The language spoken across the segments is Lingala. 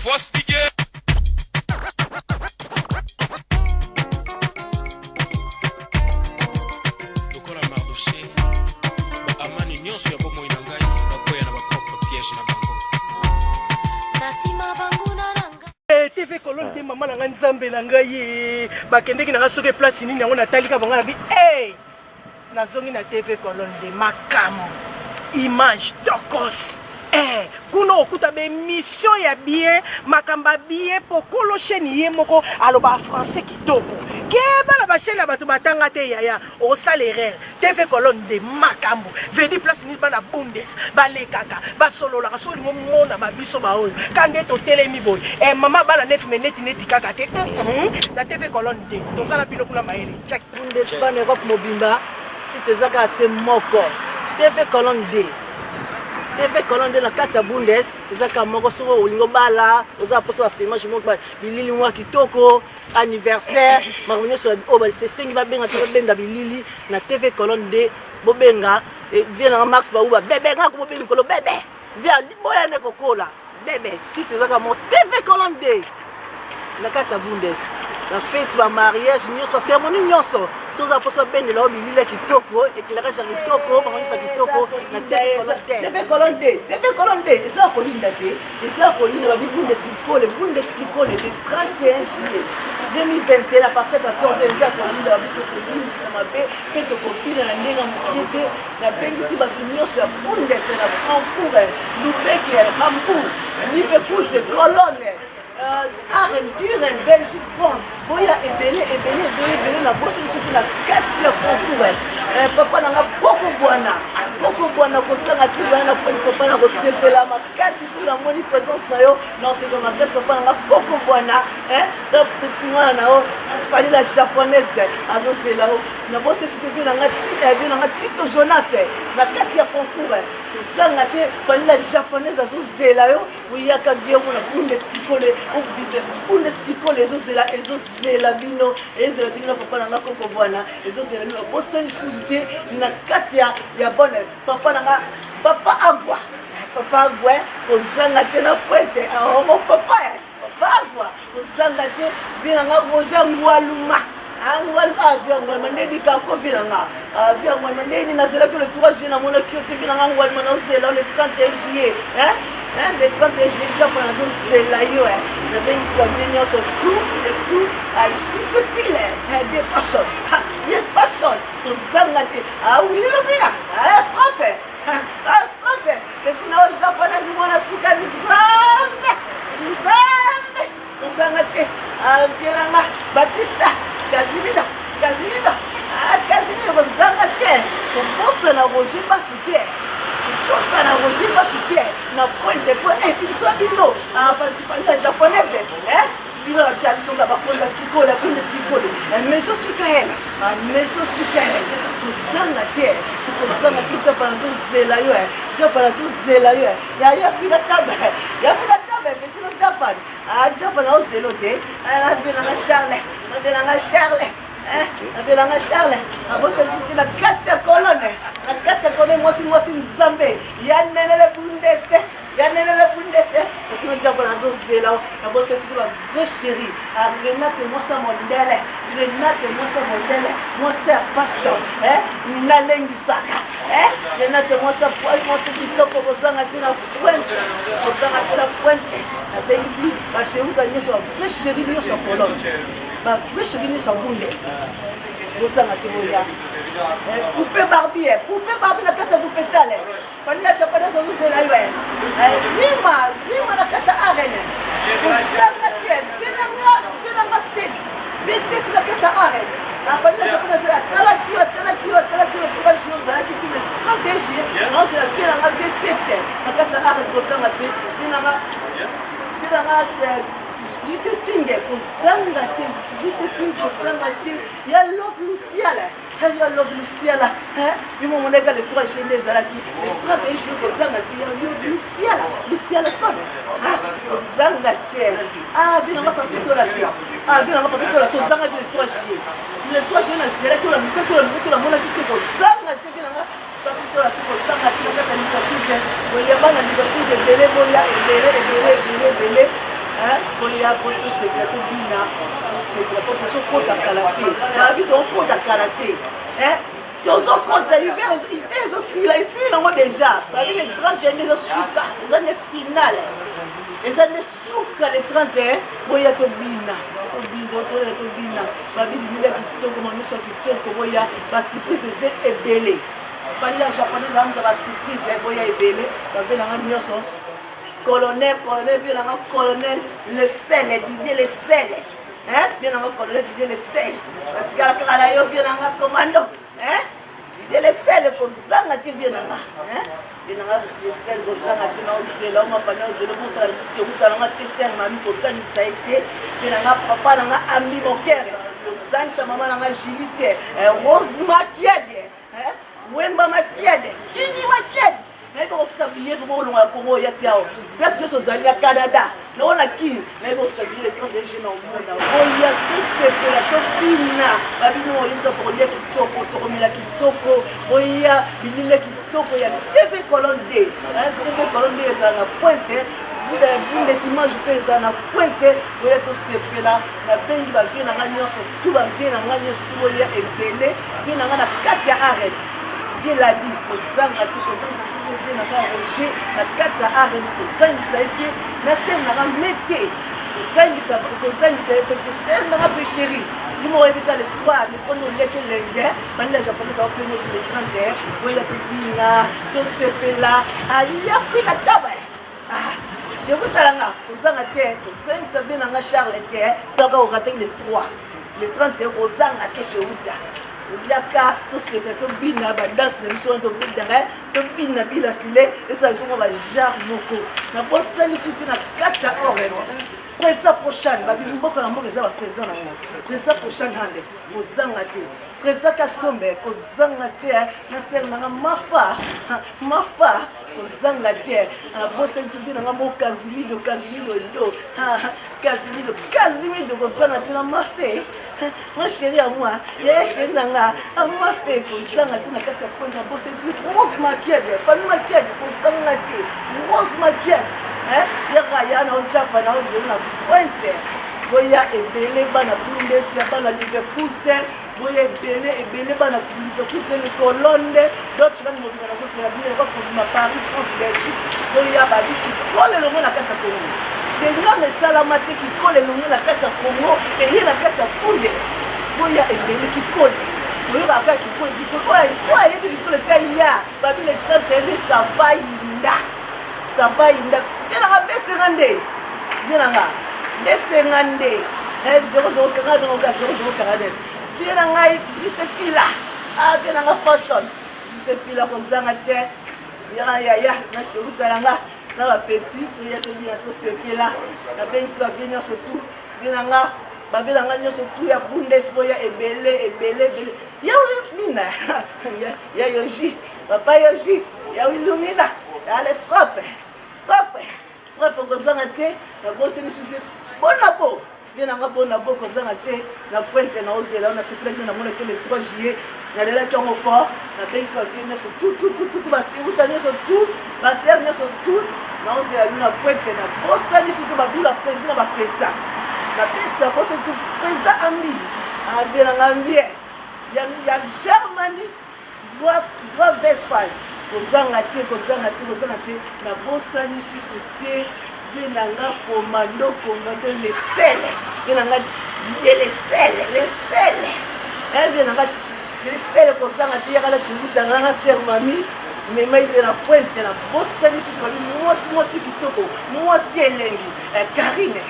faut sticker. Lokola Mardoché, amani nyonso ya bomo inangai, bakoya na bakopre piège na bango. Nasima banguna nanga. TV Colonne de maman nanga nzambe na ngai bakendeki nanga soki place nini yango natalika bango na bi nazongi na TV Colonne de makamo image tokos kuna okuta be mission ya bien makamba bien pokolo chaîne ye moko aloba français kitoko keba na ba chaîne bato batanga te yaya o salaire TV Colonne de makambo vedi place ni bana bundes balekaka basolola so lingo mona babiso ba oyo kande to telemi boy mama bala 9 minutes neti kaka te na TV Colonne de to sala bino kuna maele check bundes ban Europe mobimba si tezaka se moko TV Colonne de TV Colonne de la kati bundes ezaka moko soko olingo bala oza posa ba filmage moko bilili mwa kitoko anniversaire marmonyo so obal se sengi ba benga to benda bilili na TV Colonne de bobenga vient na max ba uba bébé nga ko benga ko bébé vient boya ne kokola bébé site ezaka mo TV Colonne de la kati bundes la fête ba mariage nyonso ba cérémonie nyonso soza posa bende la bilili kitoko éclairage kitoko marmonyo sa kitoko na TV Colonne de TV Colonne de eza ko linda te eza ko linda ba bundes sikole le 31 juillet 2021 à partir de 14 eza ko linda ba bitoko linda sama be peto kopina na ndenga mokiete na bengisi ba nyonso ya bundes na Francfort Lubeki Hambourg Leverkusen Cologne Duren, Belgique, France, boya ebele na bosse surtout la kati ya Francfort. Papa nanga koko bwana kosanga kizana na papa na kosepela makasi sur la moni présence na yo non c'est pas makasi papa nanga koko bwana da petit mwana na o fali la japonaise azo c'est là na bosse surtout nanga Tito Jonas na kati ya Francfort. Kosanga te fali la japonaise azo zela yo uyaka bien mona Bundeskikole Bundeskikole ezozela bino papa nanga koko bwana ezozela bino bosse suzute na kati ya bonne papa nanga papa agwa kozanga te na pointe mon papa agwa kozanga te binanga Roger Ngwaluma Ngwaluma ndeni ka ko binanga Ngwaluma ndeni nazela que le 3 juillet na mona kiote binanga Ngwaluma na zela le 31 juillet le 31 juillet Japon na zela yo na bengisi ba venir sur tout à juste pile bien fashion kozanga te oui le mina frappe petit na japonaise mona suka nzambe kozanga te bienanga Batista Casimiro kozanga te kobosa na Roger Bakite na point de point et puis soit bino la japonaise bino la bino bakola kikola Bundeskikole meso chikael kozanga te Japan so zela yo ya fina tabe petit no Japan Japan o zelo te na bina Charles abosa tiki na kati ya Colonne mwasi nzambe ya nenele bundese okino Japan azo zela abosa tiki la vraie chérie Renate Mosa Mondele Mosa passion nalengi saka Renate Mosa kitoko kozanga tina pointe na bengisi ba chérie ka nyonso vraie chérie nyonso Colonne ba vraie chérie nyonso bundes kozanga tiboya poupée Barbie na kati ya vupetale fani la japonaise ozo zela yo rima na kati ya arène kozanga te vinanga set na kati ya arène la fani la japonaise tala kiyo 3 jours zalaki ki le 31 juillet non c'est la vinanga V7 na kati ya arène kozanga te vinanga Gisetinge kozanga te ya love Luciala bimo moneka le 3 juillet zalaki le 31 juillet kozanga te ya love Luciala sobe kozanga te vinanga papito la so zanga le 3 juillet na zalaki la mukeko la mona kite kozanga te vinanga papito la so kozanga te na kata Liverpool boya bana Liverpool ebele boya ebele boya po tosepela tobina tosepela po tozokota kala te babi tokota kala te tozokota hiver ite ezosila esili nango déjà babi le 31 ezosuka eza ne finale eza ne suka le 31 boya tobina tobina babi bimila kitoko mamiso ya kitoko boya basurprise eze ebele bali la japonaise amuka basurprise boya ebele bavelanga nyonso colonel viens colonel le sel Didier le sel viens colonel Didier le sel batikala kaka na yo viens commando Didier le sel kozanga ti viens le sel kozanga ti na ozela mafana ozela mosala lisio utalanga te ser mami kozangisa ete viens papa nanga ami mokere kozangisa mama nanga Jilite Rose Makiade Wemba Makiade Tini Makiade na ibo ofika billet vraiment longa Congo yati yao place de sozali ya Canada na ona ki na ibo ofika billet 30 jours na monde oya tout sepela to bina babino oyinta pour les kitoko to komela kitoko oya bilile kitoko ya TV Colonne D TV Colonne D ça na pointe les images pèsent dans la pointe oya to sepela na bengi ba vie na nyonso tout ba vie na nyonso tout oya ebele vie na na katia arène bien l'a dit kozanga ti kozanga vie na Roger na kati ya arène kozangisa ete na scène na mete kozangisa epete scène na pécherie limo ebika le 3 le kono leke lenge bani la japonais ça va sur le 31 boya to bina to sepela alia fina taba je vous talanga kozanga te kozangisa vie na Charles te toka au raté le 3 le 31 kozanga te chez Uta Yaka, tout ce qui est bien, danse, les missions de bien, bila filé, et ça, je vais jar moko. Na bosse, les soutiens à 4 heures. Président prochain, babi mboka na mboka eza ba président na ngo. Président prochain hande, kozanga te. Président Kaskombe, kozanga te, na ser na mafa kozanga te. Na bosse tu na ngo Casimiro do. Casimiro kozanga te na mafe. Ma chérie à moi, ya chérie nanga, a mafe kozanga te na kati ya point na bosse tu Rose Makiade, famille Makiade kozanga te. Rose Makiade. Ya na ojapa na ozela pointe boya ebele bana Bundesi bana Leverkusen boya ebele bana Leverkusen Colonne d'autres bana mobile na société ya bile pour ma Paris France Belgique boya babi qui colle le monde na kati ya Congo denga mesala mate qui colle le monde na kati ya Congo et il na kati ya Bundesi boya ebele qui colle boya ka qui colle quoi yebi qui colle ya babi le 31 ça va inda viens là besengande viens là besengande 0040 0049 viens là jisepila viens là fashion jisepila kozanga te ya na cheruta langa na ba petit to ya to bina to sepila na bensi ba venir surtout viens là ba vela nga nyoso tout ya Bundes boya ebele ya mina ya Yoji papa Yoji ya Wilumina ya les frappe kozanga te na bosse ni soute bonabo viens nga bonabo kozanga te na pointe na ozela na sepelete na mona que le 3 juillet na lela tongo fort na bengi va venir sur tout ba sibuta sur tout ba ser sur tout na ozela na pointe na bosse ni soute ba bula président na bisi la bosse tout président Ambi viens nga bien ya Germany droit Westphal kozanga te na bosani susu te venanga commando le sel venanga le sel venanga le sel kozanga te ya la chibuta nganga ser mami mais mais na pointe na bosani susu mami mwasi kitoko mwasi elengi Karine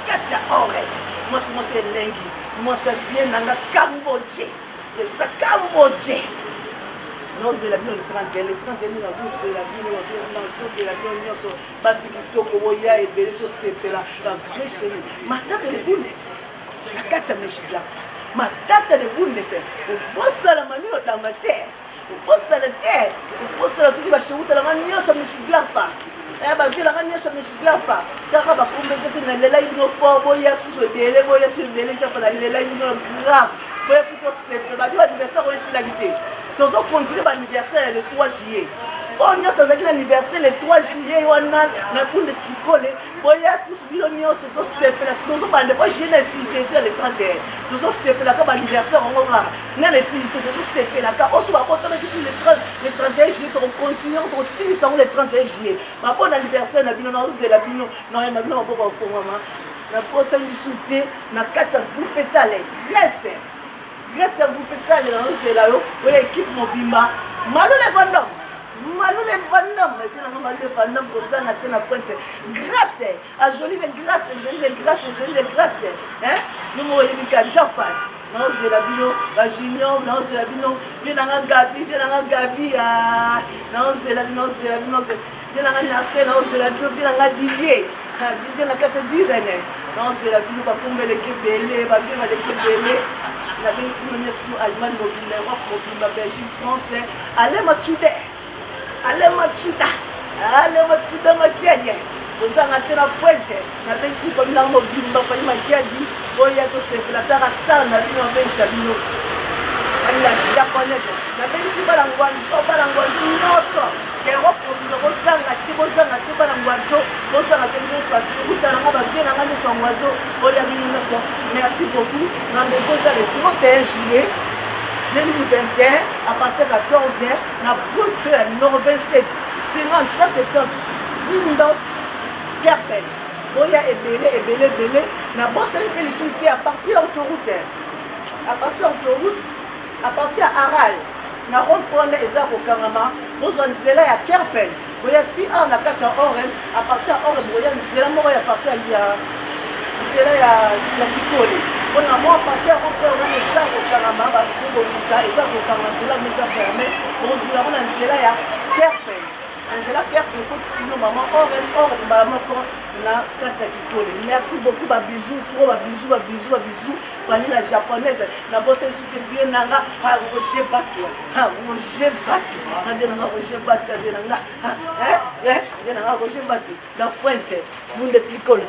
katia ore mwasi elengi mwasi venanga Cambodge Nous la bien le 31 nous c'est la bien c'est la bien nyonso basi kitoko boya ebele to sepela ba vrai chérie matata de Bundesi la kacha meshigla matata de Bundesi bossa la mani odamate bossa la terre bossa la soki ba shewuta la nyonso meshigla pa ba vila nga nyonso meshigla pa kaka ba kombeza te na lela ino fo boya suso ebele ta pa la lela ino grave boya suto sepela ba anniversaire aussi la gité tozo continuer l'anniversaire le 3 juillet on y a ça qui l'anniversaire le 3 juillet on a na bunde ce qui colle bon y a sous bilonio c'est tout simple là tout ça pas de pas jeune cité c'est le 31 tout ça simple là comme anniversaire on aura na les cité tout ça simple là quand on se va porter sur le 31 juillet on continue on aussi ça le 31 juillet ma bon anniversaire na bino na c'est la bino non ma bino pas fo maman na prochaine discuter na 4 vous pétale Grèce vous pétale là c'est là yo équipe mobimba malo le vendom Maloule Vandam, Maloule Vandam, Gozana, Tena Prince, grâce à jolie de grâce, jolie de grâce, hein, nous m'avons dit qu'à Japan, non, c'est la bino, la junior, non, c'est la bino, viens à Gabi, non, c'est la bino, viens à Nassé, non, c'est la bino, viens à Didier, Didier n'a qu'à te dire, non, c'est la bino, va tomber les Kébélés, va vivre les Kébélés. La Belgique, Allemagne, mobile, Europe, mobile, Belgique, français, allez, Mathieu. Allez Mathieu makiadi ozanga tena pointe na pensi famille na mobile ba famille makiadi boya to se platara star na bino bensa bino la japonaise na pensi balangwanzo noso Europe mobile bozanga te balangwanzo bozanga te bino space utana ngaba bien ngane songwanzo boya bino noso merci beaucoup rendez-vous le 31 juillet 2021 à partir de 14h na Bruxelles numéro 27 50 170 Zimba Kerpen boya ebele na bosali péninsule à partir autoroute à partir à Aral na rond-point eza ko kangama bozwa nzela ya Kerpen boya ti na kati ya Orem à partir à Orem boya nzela moko ya partir ya nzela ya Kikoli on a moins parti à remplir dans les arbres au Canada, sur le Lisa, et ça au Canada, mais ça fermé. On se l'a dit là, il y a Kerpen. C'est la Kerpen, sinon maman, or, maman, na Katia Kikole. Merci beaucoup, bisous, trop, bisous. Fanny la japonaise, na bosse sur que vient nanga, Roger Batou, Roger Batou, la pointe, Bundesliga.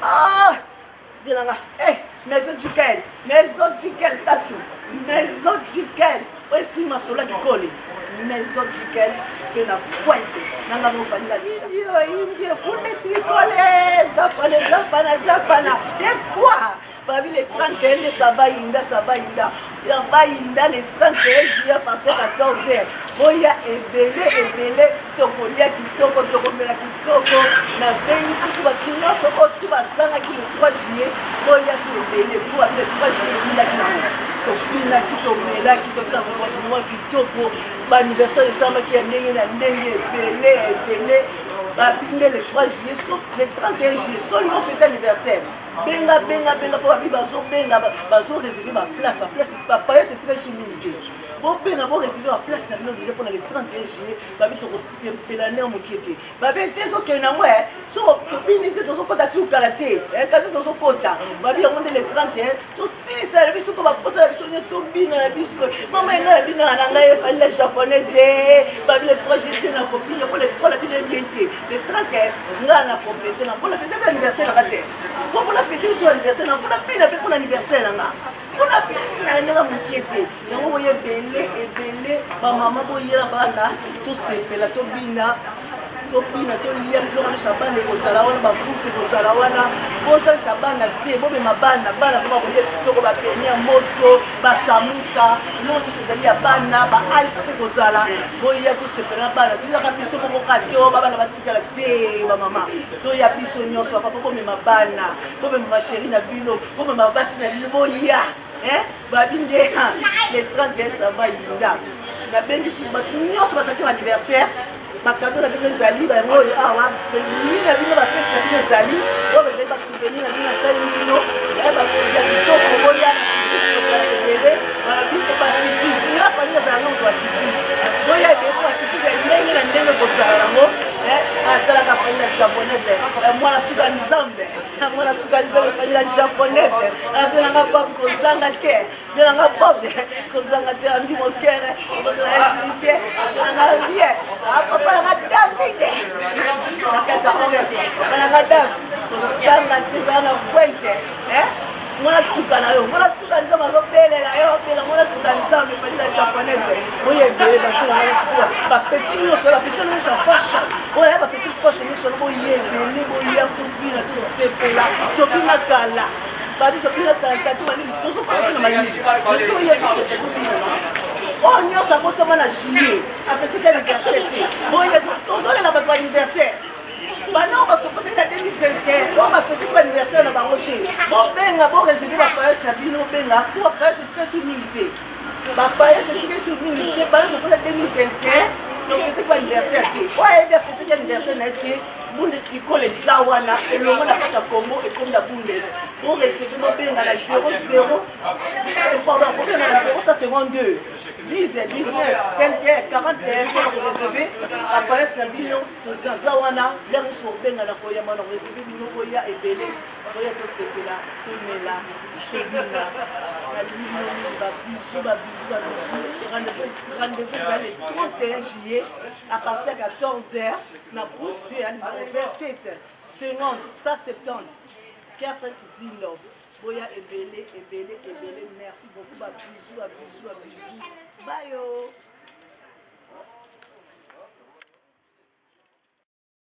Ah, viens nanga, Maison Chicken, Tatou. Maison Chicken. Voici ma sola qui colle. Maison Chicken, que la pointe. Nanga mo fani la India, Japana. Et quoi? Parmi les 31 de Sabaïnda, les 31 juillet à partir de 14h. Boya ebele tokolia kitoko tokomela kitoko na bengi susu bakinyo so otu bazanga ki le 3 juillet boya so ebele pour le 3 juillet bila kinamo topina kitomela kitokina kwa kitoko ba anniversaire de samba ki ndenge na ndenge ebele ba binde le 3 juillet so le 31 juillet so nous fête anniversaire benga pour abi bazo benga bazo réserver ma place pas paillette très soumise. Bon, ben d'abord réserver la place déjà pour le 31 juillet, babi to sepelane en mokete. Babi te so kena moi, so topini te so kota tu kalaté, kato to so kota. Babi on le 31, to sili ça la biso ko ba posa la biso ni to bina la biso. Mama ina la bina na ngai fa la japonaise. Babi le 3 juillet na copine pour le 3 la bina bien été. Le 31 nga na profiter na pour la fête d'anniversaire la raté. Pour la fête de son anniversaire, na pour la bina pour l'anniversaire là. On a bien la moitié. On voyait ebele ba mama boyela bana to sepela to bina to liya biloko nyonso ya bana ekozala wana bafukse ekozala wana bozalisa bana te bobema bana koma kolia kitoko bapeni ya moto basamusa biloko nyonso ezali ya bana baice mpe ekozala boya tosepela bana tozaka biso mokoka te o babana batikala te bamama toya biso nyonso bapapa bomema bana bomema basheri na bino bomema basi na bino boya babinde le 31 ça va yinda na bengi susu batu nyonso basaki anniversaire bakado na bino ezali bango awa na bino bafete na bino ezali oyo ezali basouvenir na bino asali bino ya kitoko boya ebele babino basiprise ina fani ezala nongo basiprise boya ebeko basiprise ndenge na ndenge kozala yango atalaka fani na japonaise mwana suka nzambe fani na japonaise avenanga bob kozanga te venanga bob kozanga te ambi mokere kozala agilité venanga bien apapalanga David apapalanga David kozanga te zala na pointe mwana tuka na yo mwana tuka nzambe azobelela yo bela mwana tuka nzambe fani na japonaise oyo ebele bafila ngana sikoa bapeti nyonso bapeti nyonso ya fashion oyo bapeti fashion nyonso boye ebele boya kobina tosepela tobina kala babi tobina kala kati balini tozokolasi na malini oyo tosepela tobina oyo nyonso abotama na juillet afetiki anniversaire te boye tozolela bato anniversaire banao batokoti na 2021 oyo bafetiki baanniversaire na bango te bobenga boreserve bapayete na bino bobenga po bapayete etika sur mingi te bapayete etika sur mingi te banao tokota 2021 tofetiki baanniversaire te oyo ayebi afetiki anniversaire na ye te bundes ikolo eza wana elongo na kati ya congo ekomi na bundes boreserve bobenga na 00 pardon bobenga na 052 10, 19, 21, 41 pour réserver la palette na bino tozaza wana dernier soir benga na koyama na réserver bino koya ebele koya to sepela to mela tobina na lino ba bisu rendez-vous le 31 juillet à partir de 14h na route puis à numéro 27 50 170 Captain Zilov. Boya ebele, merci beaucoup, bisous. Bye yo.